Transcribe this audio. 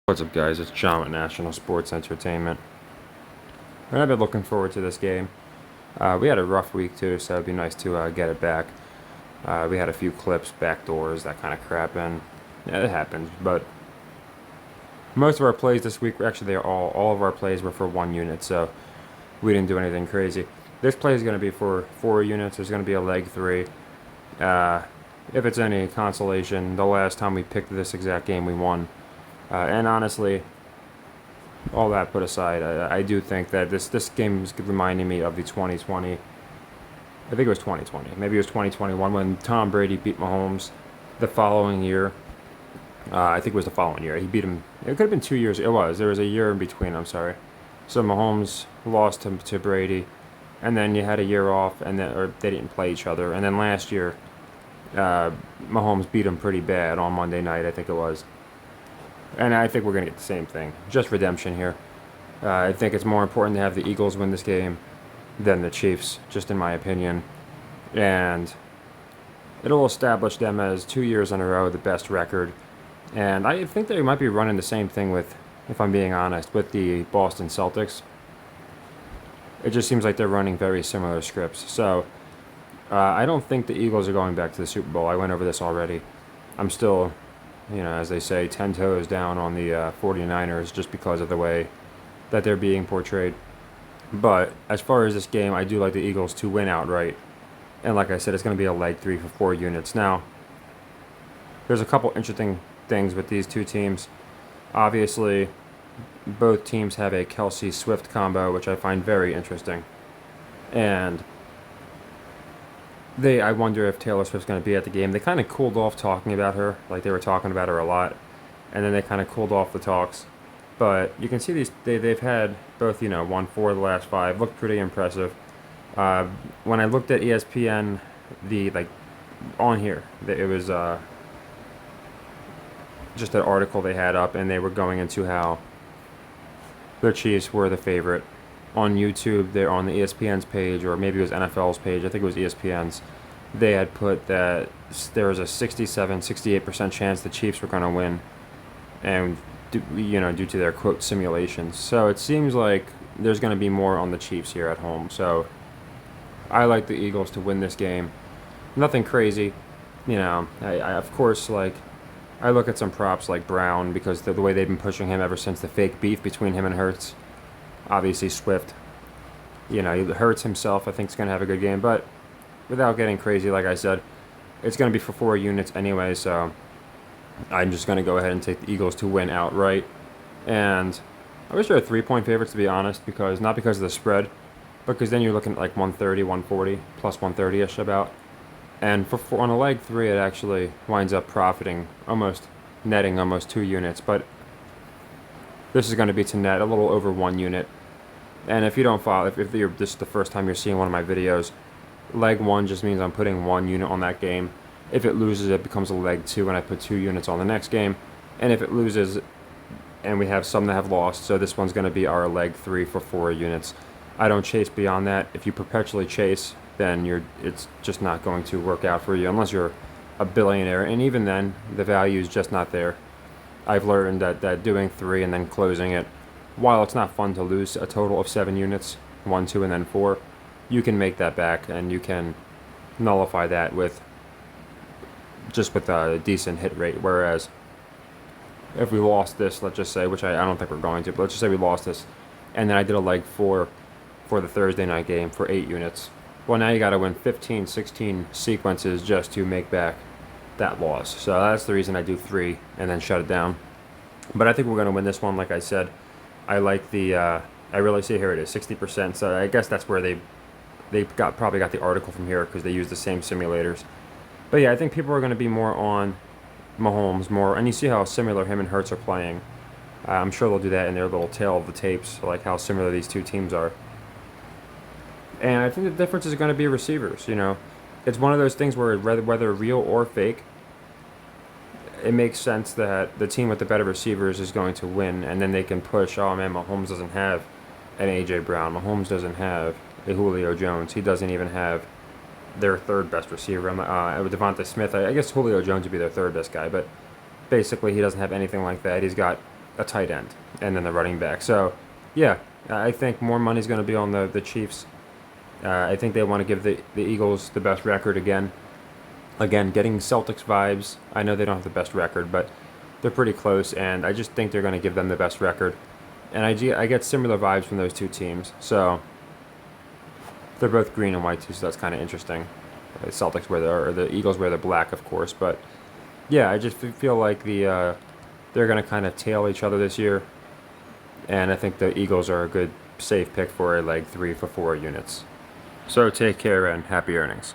What's up, guys? It's John with National Sports Entertainment. And I've been looking forward to this game. We had a rough week, too, so it'd be nice to get it back. We had a few clips, backdoors, that kind of crap, and yeah, it happens. But most of our plays this week, actually, all of our plays were for 1 unit, so we didn't do anything crazy. This play is going to be for 4 units. There's going to be a leg 3. If it's any consolation, the last time we picked this exact game, we won. And honestly, all that put aside, I do think that this game is reminding me of the 2020. I think it was 2020. Maybe it was 2021 when Tom Brady beat Mahomes the following year. I think it was the following year. He beat him. It could have been 2 years. It was. There was a year in between. I'm sorry. So Mahomes lost to Brady, and then you had a year off, and then or they didn't play each other. And then last year, Mahomes beat him pretty bad on Monday night. I think it was. And I think we're going to get the same thing. Just redemption here. I think it's more important to have the Eagles win this game than the Chiefs, just in my opinion. And it'll establish them as 2 years in a row the best record. And I think they might be running the same thing with, if I'm being honest, with the Boston Celtics. It just seems like they're running very similar scripts. So I don't think the Eagles are going back to the Super Bowl. I went over this already. I'm still, as they say, 10 toes down on the 49ers just because of the way that they're being portrayed. But as far as this game, I do like the Eagles to win outright. And like I said, it's going to be a leg 3 for 4 units. Now, there's a couple interesting things with these two teams. Obviously, both teams have a Kelsey Swift combo, which I find very interesting. And I wonder if Taylor Swift's going to be at the game. They kind of cooled off talking about her, like they were talking about her a lot, and then they kind of cooled off the talks. But you can see they've had both, won 4 of the last 5, looked pretty impressive. When I looked at ESPN, on here, it was just an article they had up, and they were going into how the Chiefs were the favorite. On YouTube, they're on the ESPN's page, or maybe it was NFL's page, I think it was ESPN's, they had put that there was a 68% chance the Chiefs were going to win, and due to their quote simulations. So it seems like there's going to be more on the Chiefs here at home. So I like the Eagles to win this game. Nothing crazy, I of course, I look at some props like Brown because the way they've been pushing him ever since the fake beef between him and Hurts. Obviously, Swift, Hurts himself, I think, is going to have a good game. But without getting crazy, like I said, it's going to be for 4 units anyway. So I'm just going to go ahead and take the Eagles to win outright. And I wish they were 3-point favorites, to be honest, not because of the spread, but because then you're looking at like 130, 140, plus 130-ish about. And on a leg 3, it actually winds up netting almost 2 units. But this is going to be to net a little over 1 unit. And if you don't follow, if this is the first time you're seeing one of my videos, leg 1 just means I'm putting 1 unit on that game. If it loses, it becomes a leg 2, and I put 2 units on the next game. And if it loses, and we have some that have lost, so this one's going to be our leg 3 for 4 units. I don't chase beyond that. If you perpetually chase, then it's just not going to work out for you unless you're a billionaire. And even then, the value is just not there. I've learned that doing 3 and then closing it, while it's not fun to lose a total of 7 units, 1, 2, and then 4, you can make that back, and you can nullify that with a decent hit rate. Whereas if we lost this, let's just say, which I don't think we're going to, but let's just say we lost this, and then I did a leg 4 for the Thursday night game for 8 units. Well, now you got to win 15, 16 sequences just to make back that loss. So that's the reason I do 3 and then shut it down. But I think we're going to win this one. Like I said, I like I really see here it is 60%. So I guess that's where they probably got the article from here, because they use the same simulators. But yeah, I think people are going to be more on Mahomes more, and you see how similar him and Hurts are playing. I'm sure they'll do that in their little tail of the tapes, like how similar these two teams are. And I think the difference is going to be receivers. It's one of those things where whether real or fake, it makes sense that the team with the better receivers is going to win, and then they can push, oh man, Mahomes doesn't have an A.J. Brown. Mahomes doesn't have a Julio Jones. He doesn't even have their third best receiver. With Devonta Smith, I guess Julio Jones would be their third best guy, but basically he doesn't have anything like that. He's got a tight end, and then the running back. So, yeah, I think more money's going to be on the Chiefs. I think they want to give the Eagles the best record again. Again, getting Celtics vibes. I know they don't have the best record, but they're pretty close, and I just think they're going to give them the best record. And I get similar vibes from those two teams. So they're both green and white too, so that's kind of interesting. The Celtics or the Eagles wear the black, of course, but yeah, I just feel like they're going to kind of tail each other this year, and I think the Eagles are a good safe pick for a like 3 for 4 units. So take care and happy earnings.